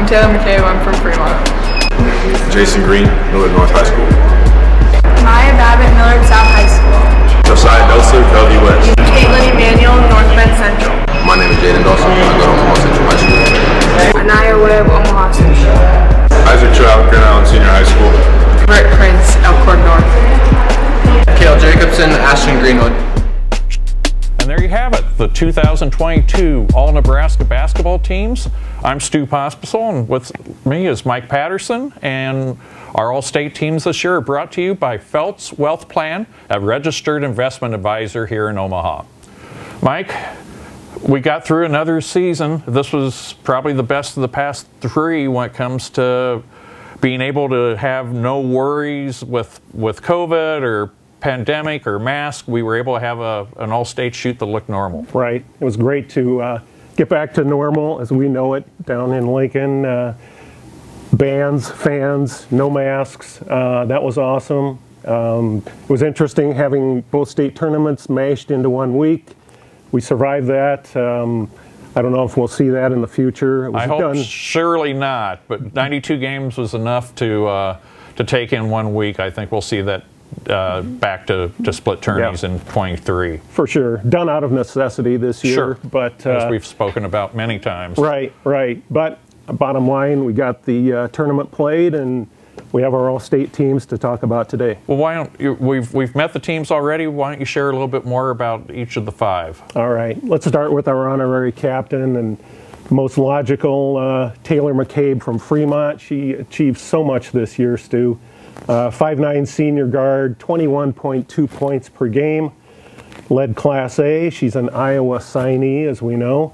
Taylor McCabe, I'm from Fremont. Jason Green, Millard North High School. Maya Babbitt, Millard South High School. Josiah DOTZLER, Bellevue West. Kaitlyn Emmanuel, North Bend Central. My name is JAYDEN. I go to Omaha Central High School. AANIYA WEBB, Omaha Central. Isaac Trout, Grand Island Senior High School. BRITT Prince, ELKHORN North. CALE JACOBSEN, ASHLAND-GREENWOOD. And there you have it, the 2022 All-Nebraska basketball teams. I'm Stu Pospisil, and with me is Mike Patterson, and our All-State teams this year are brought to you by Feltz WealthPlan, a registered investment advisor here in Omaha. Mike, we got through another season. This was probably the best of the past three when it comes to being able to have no worries with COVID or pandemic or mask. We were able to have an all-state shoot that looked normal. Right. It was great to get back to normal as we know it down in Lincoln. Bands, fans, no masks. That was awesome. It was interesting having both state tournaments mashed into 1 week. We survived that. I don't know if we'll see that in the future. It was I hope surely not, but 92 games was enough to take in 1 week. I think we'll see that back to split tourneys in 23. For sure. Done out of necessity this year. Sure. But, as we've spoken about many times. Right, right. But bottom line, we got the tournament played, and we have our all-state teams to talk about today. Well, why don't you, we've met the teams already. Why don't you share a little bit more about each of the five? All right. Let's start with our honorary captain and most logical, Taylor McCabe from Fremont. She achieved so much this year, Stu. 5'9" senior guard, 21.2 points per game. Led Class A. She's an Iowa signee, as we know.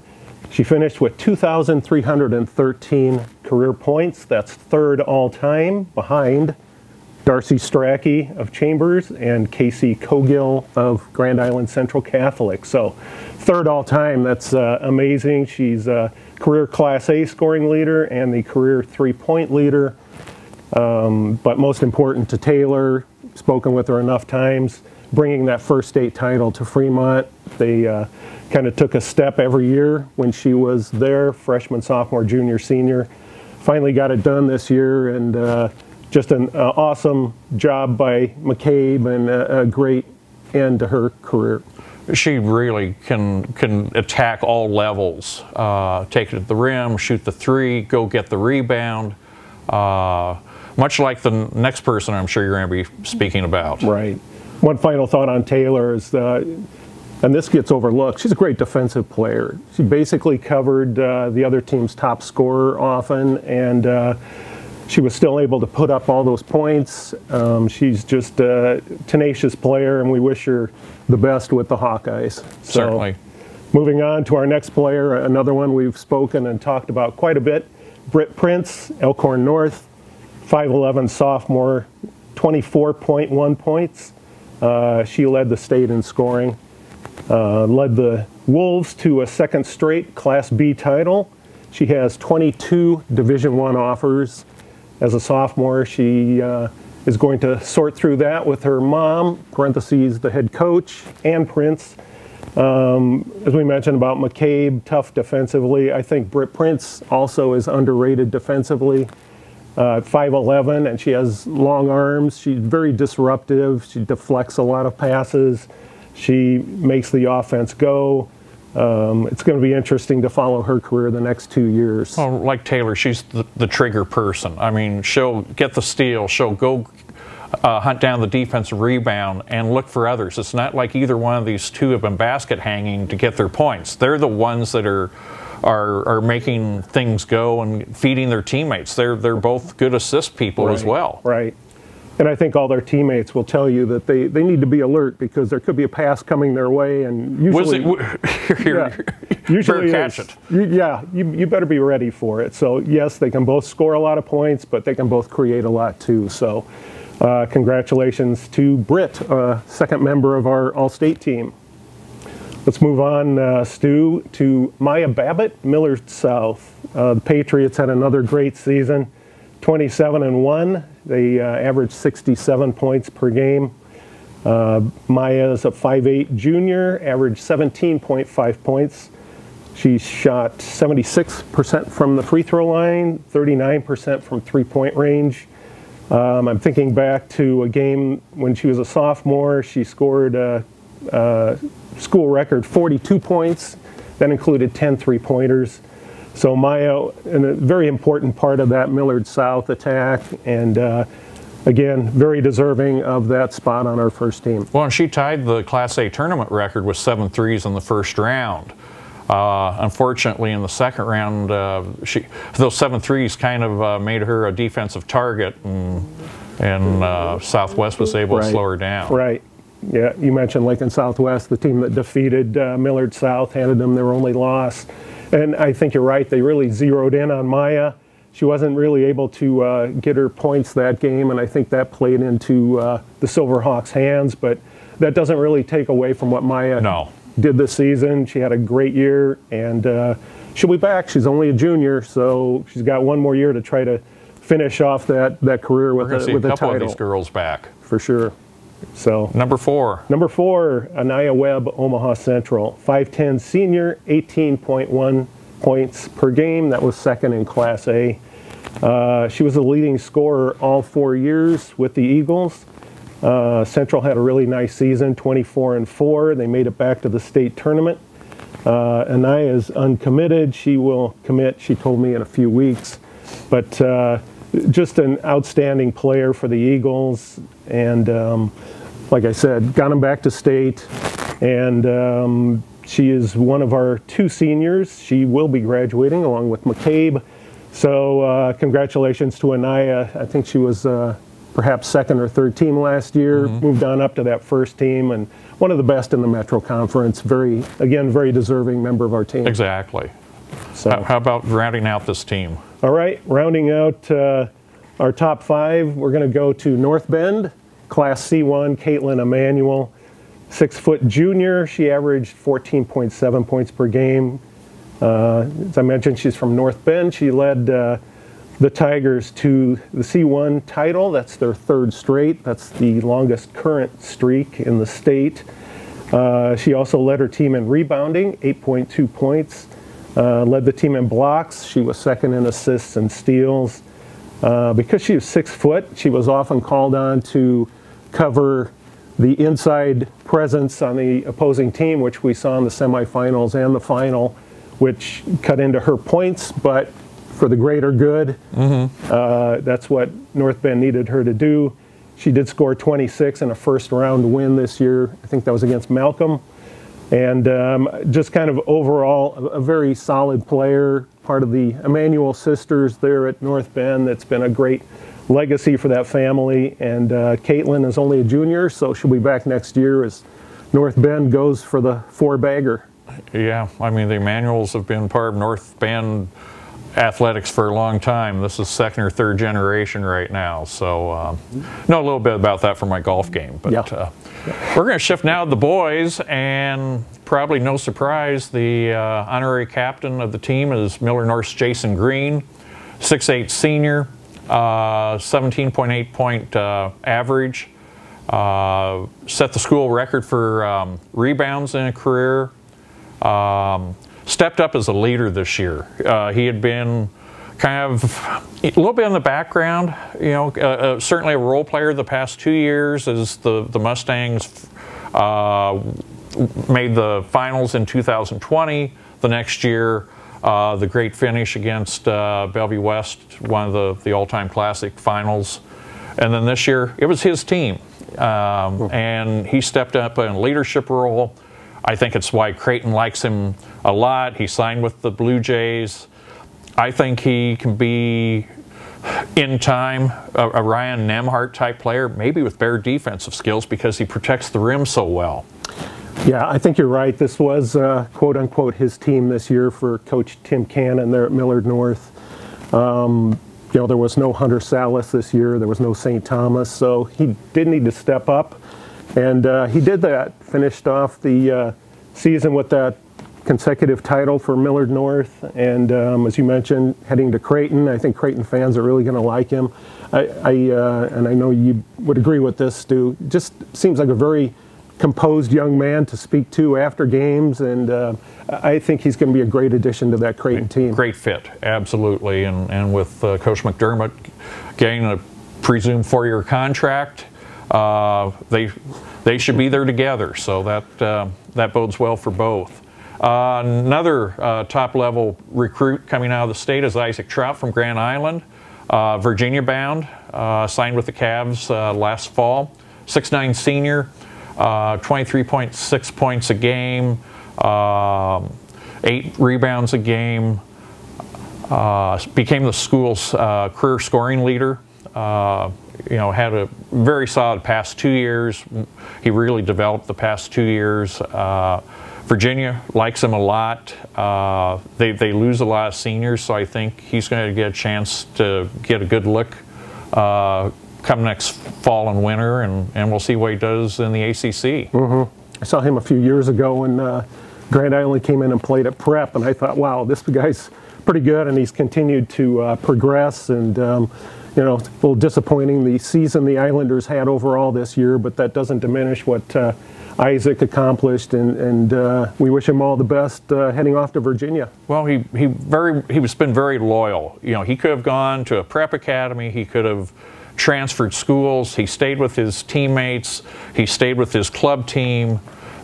She finished with 2,313 career points. That's third all-time, behind Darcy Strachey of Chambers and Casey Cogill of Grand Island Central Catholic. So third all-time, that's amazing. She's a career Class A scoring leader and the career three-point leader. But most important to Taylor, spoken with her enough times, bringing that first state title to Fremont. They kind of took a step every year when she was there, freshman, sophomore, junior, senior. Finally got it done this year, and just an awesome job by McCabe and a great end to her career. She really can attack all levels. Take it to the rim, shoot the three, go get the rebound. Much like the next person I'm sure you're going to be speaking about. Right. One final thought on Taylor is, and this gets overlooked, she's a great defensive player. She basically covered the other team's top scorer often, and she was still able to put up all those points. She's just a tenacious player, and we wish her the best with the Hawkeyes. Certainly. Moving on to our next player, another one we've spoken and talked about quite a bit, BRITT Prince, ELKHORN North. 5'11" sophomore, 24.1 points. She led the state in scoring. Led the Wolves to a second straight Class B title. She has 22 Division I offers. As a sophomore, she is going to sort through that with her mom, parentheses, the head coach, and Prince. As we mentioned about McCabe, tough defensively. I think BRITT Prince also is underrated defensively. 5'11", and she has long arms. She's very disruptive. She deflects a lot of passes. She makes the offense go. It's going to be interesting to follow her career the next 2 years. Well, like Taylor, she's the trigger person. I mean, she'll get the steal. She'll go hunt down the defensive rebound and look for others. It's not like either one of these two have been basket hanging to get their points. They're the ones that are making things go and feeding their teammates. They're both good assist people as well. Right. And I think all their teammates will tell you that they need to be alert because there could be a pass coming their way, and usually usually catch it. You better be ready for it. So yes, they can both score a lot of points, but they can both create a lot too. So congratulations to BRITT, second member of our All-State team. Let's move on, Stu, to Maya Babbitt, Millard South. The Patriots had another great season, 27-1. They averaged 67 points per game. Maya is a 5'8" junior, averaged 17.5 points. She shot 76% from the free throw line, 39% from three-point range. I'm thinking back to a game when she was a sophomore. She scored a school record 42 points. That included 10 three-pointers. So Maya, and a very important part of that Millard South attack, and again, very deserving of that spot on our first team. Well, and she tied the Class A tournament record with 7 threes in the first round. Unfortunately, in the second round, those 7 threes kind of made her a defensive target, and Southwest was able to slow her down. Right. Yeah, you mentioned Lincoln Southwest, the team that defeated Millard South, handed them their only loss. And I think you're right, they really zeroed in on Maya. She wasn't really able to get her points that game, and I think that played into the Silverhawks' hands, but that doesn't really take away from what Maya did this season. She had a great year, and she'll be back. She's only a junior, so she's got one more year to try to finish off that career with a title. We're going to see a couple of these girls back. For sure. So Number 4, AANIYA Webb, Omaha Central, 5'10" senior, 18.1 points per game. That was second in Class A. She was the leading scorer all 4 years with the Eagles. Central had a really nice season, 24-4. They made it back to the state tournament. AANIYA is uncommitted. She will commit, she told me, in a few weeks. But just an outstanding player for the Eagles. And like I said, got them back to state. And she is one of our 2 seniors. She will be graduating along with McCabe. So congratulations to AANIYA. I think she was perhaps second or third team last year, moved on up to that first team, and one of the best in the Metro Conference. Very deserving member of our team. Exactly. So how about rounding out this team? All right, rounding out our top 5, we're going to go to North Bend, Class C1, KAITLYN EMANUEL, 6-foot junior. She averaged 14.7 points per game. As I mentioned, she's from North Bend. She led the Tigers to the C1 title. That's their 3rd straight. That's the longest current streak in the state. She also led her team in rebounding, 8.2 points. Led the team in blocks. She was second in assists and steals. Because she was 6 foot, she was often called on to cover the inside presence on the opposing team, which we saw in the semifinals and the final, which cut into her points, but for the greater good. That's what North Bend needed her to do. She did score 26 in a first round win this year. I think that was against Malcolm. And just kind of overall a very solid player, part of the Emmanuel sisters there at North Bend. That's been a great legacy for that family. And KAITLYN is only a junior, so she'll be back next year as North Bend goes for the 4-bagger. Yeah, I mean, the Emmanuels have been part of North Bend athletics for a long time. This is 2nd or 3rd generation right now, so know a little bit about that from my golf game. But we're going to shift now to the boys, and probably no surprise, the honorary captain of the team is Millard North's Jason Green, 6'8" senior, 17.8 point average, set the school record for rebounds in a career. Stepped up as a leader this year. He had been kind of a little bit in the background, you know, certainly a role player the past 2 years as the Mustangs made the finals in 2020. The next year, the great finish against Bellevue West, one of the all-time classic finals. And then this year, it was his team. And he stepped up in a leadership role. I think it's why Creighton likes him a lot. He signed with the Blue Jays. I think he can be, in time, a Ryan Nemhart type player, maybe with better defensive skills because he protects the rim so well. Yeah, I think you're right. This was, quote unquote, his team this year for Coach Tim Cannon there at Millard North. You know, there was no Hunter Salas this year. There was no St. Thomas, so he did need to step up. And he did that, finished off the season with that consecutive title for Millard North. And as you mentioned, heading to Creighton, I think Creighton fans are really going to like him. And I know you would agree with this, Stu. Just seems like a very composed young man to speak to after games, and I think he's going to be a great addition to that Creighton team. Great fit, absolutely, and with Coach McDermott getting a presumed 4-year contract, they should be there together, so that bodes well for both. Another top-level recruit coming out of the state is Isaac TRAUDT from Grand Island, Virginia-bound, signed with the Cavs last fall. 6'9" senior, 23.6 points a game, 8 rebounds a game, became the school's career scoring leader. You know, had a very solid past 2 years. He really developed the past 2 years. Virginia likes him a lot. They lose a lot of seniors, so I think he's going to get a chance to get a good look come next fall and winter, and we'll see what he does in the ACC. I saw him a few years ago when Grand Island came in and played at Prep, and I thought, wow, this guy's pretty good, and he's continued to progress. And you know, a little disappointing the season the Islanders had overall this year, but that doesn't diminish what Isaac accomplished, and we wish him all the best heading off to Virginia. Well, he's been very loyal. You know, he could have gone to a prep academy. He could have transferred schools. He stayed with his teammates. He stayed with his club team.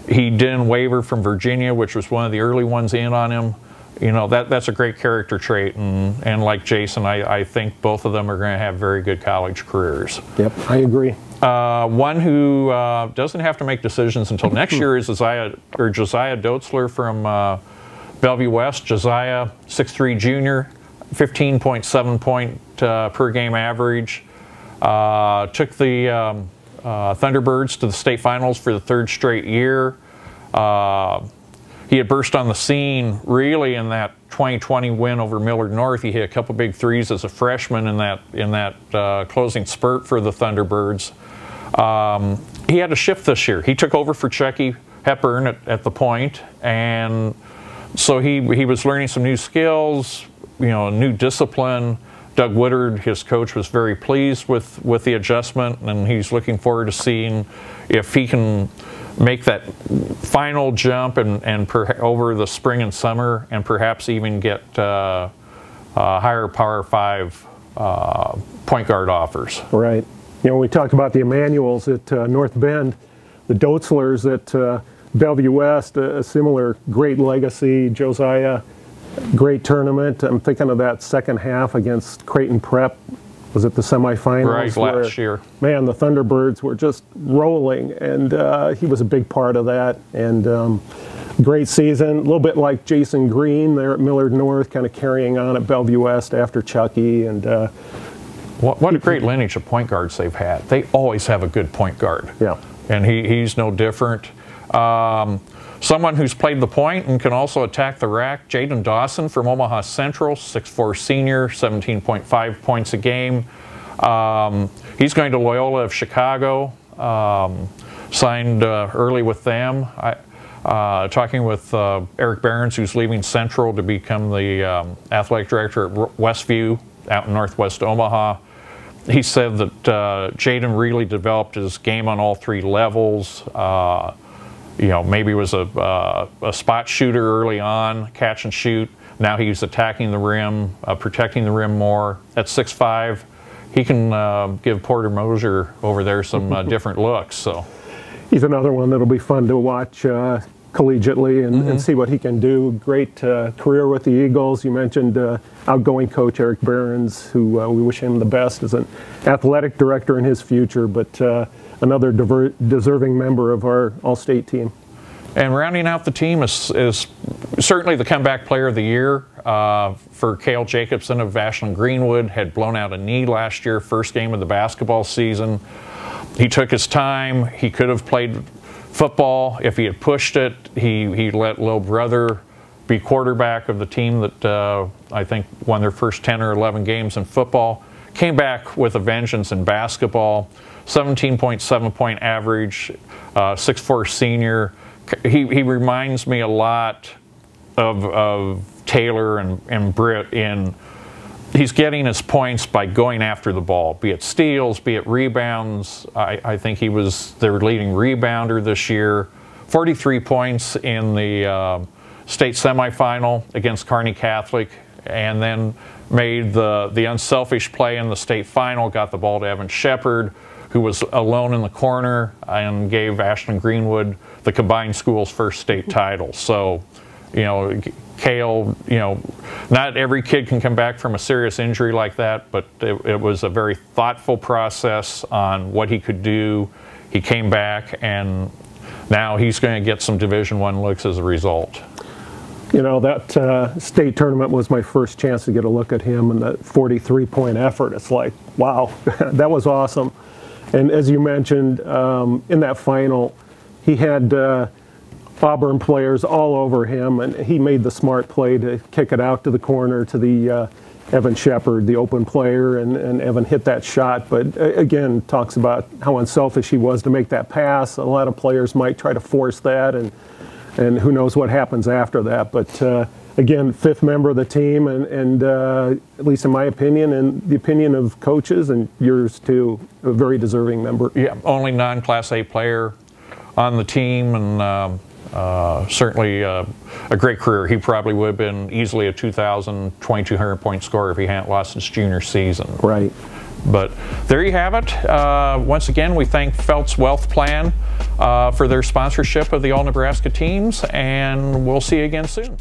He didn't waver from Virginia, which was one of the early ones in on him. You know, that's a great character trait, and like Jason, I think both of them are going to have very good college careers. Yep, I agree. One who doesn't have to make decisions until next year is Josiah DOTZLER from Bellevue West. Josiah, 6'3" junior, 15.7 point per game average. Took the Thunderbirds to the state finals for the 3rd straight year. He had burst on the scene really in that 2020 win over Millard North. He hit a couple big threes as a freshman in that closing spurt for the Thunderbirds. He had a shift this year. He took over for Chucky Hepburn at the point, and so he was learning some new skills, you know, a new discipline. Doug Woodard, his coach, was very pleased with the adjustment, and he's looking forward to seeing if he can make that final jump and over the spring and summer, and perhaps even get higher Power 5 point guard offers. Right. You know, we talked about the Emanuels at North Bend, the DOTZLERs at Bellevue West, a similar great legacy. Josiah, great tournament. I'm thinking of that second half against Creighton Prep. Was it the semifinals? Right, last year. Man, the Thunderbirds were just rolling, and he was a big part of that. And great season, a little bit like Jason Green there at Millard North, kind of carrying on at Bellevue West after Chucky. And what a great lineage of point guards they've had. They always have a good point guard. Yeah. And he's no different. Someone who's played the point and can also attack the rack, JAYDEN Dawson from Omaha Central, 6'4" senior, 17.5 points a game. He's going to Loyola of Chicago, signed early with them. Talking with Eric Behrens, who's leaving Central to become the athletic director at Westview out in northwest Omaha. He said that JAYDEN really developed his game on all 3 levels. You know, maybe was a spot shooter early on, catch and shoot. Now he's attacking the rim, protecting the rim more. At 6'5", he can give Porter Moser over there some different looks. So he's another one that'll be fun to watch collegiately and see what he can do. Great career with the Eagles. You mentioned outgoing coach Eric Behrens, who we wish him the best as an athletic director in his future, but another deserving member of our All-State team. And rounding out the team is certainly the comeback player of the year for Cale Jacobsen of ASHLAND-GREENWOOD. Had blown out a knee last year, first game of the basketball season. He took his time. He could have played football if he had pushed it. He let little brother be quarterback of the team that I think won their first 10 or 11 games in football. Came back with a vengeance in basketball. 17.7 point average, 6'4" senior. He reminds me a lot of Taylor and BRITT in he's getting his points by going after the ball, be it steals, be it rebounds. I think he was their leading rebounder this year. 43 points in the state semifinal against Kearney Catholic, and then made the unselfish play in the state final, got the ball to Evan Shepard, who was alone in the corner, and gave ASHLAND-GREENWOOD the combined school's first state title. So, you know, CALE, you know, not every kid can come back from a serious injury like that, but it was a very thoughtful process on what he could do. He came back, and now he's going to get some Division I looks as a result. You know, that state tournament was my first chance to get a look at him, and that 43-point effort. It's like, wow, that was awesome. And as you mentioned, in that final, he had Auburn players all over him, and he made the smart play to kick it out to the corner to the Evan Shepard, the open player, and Evan hit that shot. But again, talks about how unselfish he was to make that pass. A lot of players might try to force that, and who knows what happens after that. But again, fifth member of the team, and at least in my opinion, and the opinion of coaches and yours too, a very deserving member. Yeah, only non-Class A player on the team, and certainly a great career. He probably would have been easily a 2,000, 2,200-point scorer if he hadn't lost his junior season. Right. But there you have it. Once again, we thank Feltz WealthPlan for their sponsorship of the All-Nebraska teams, and we'll see you again soon.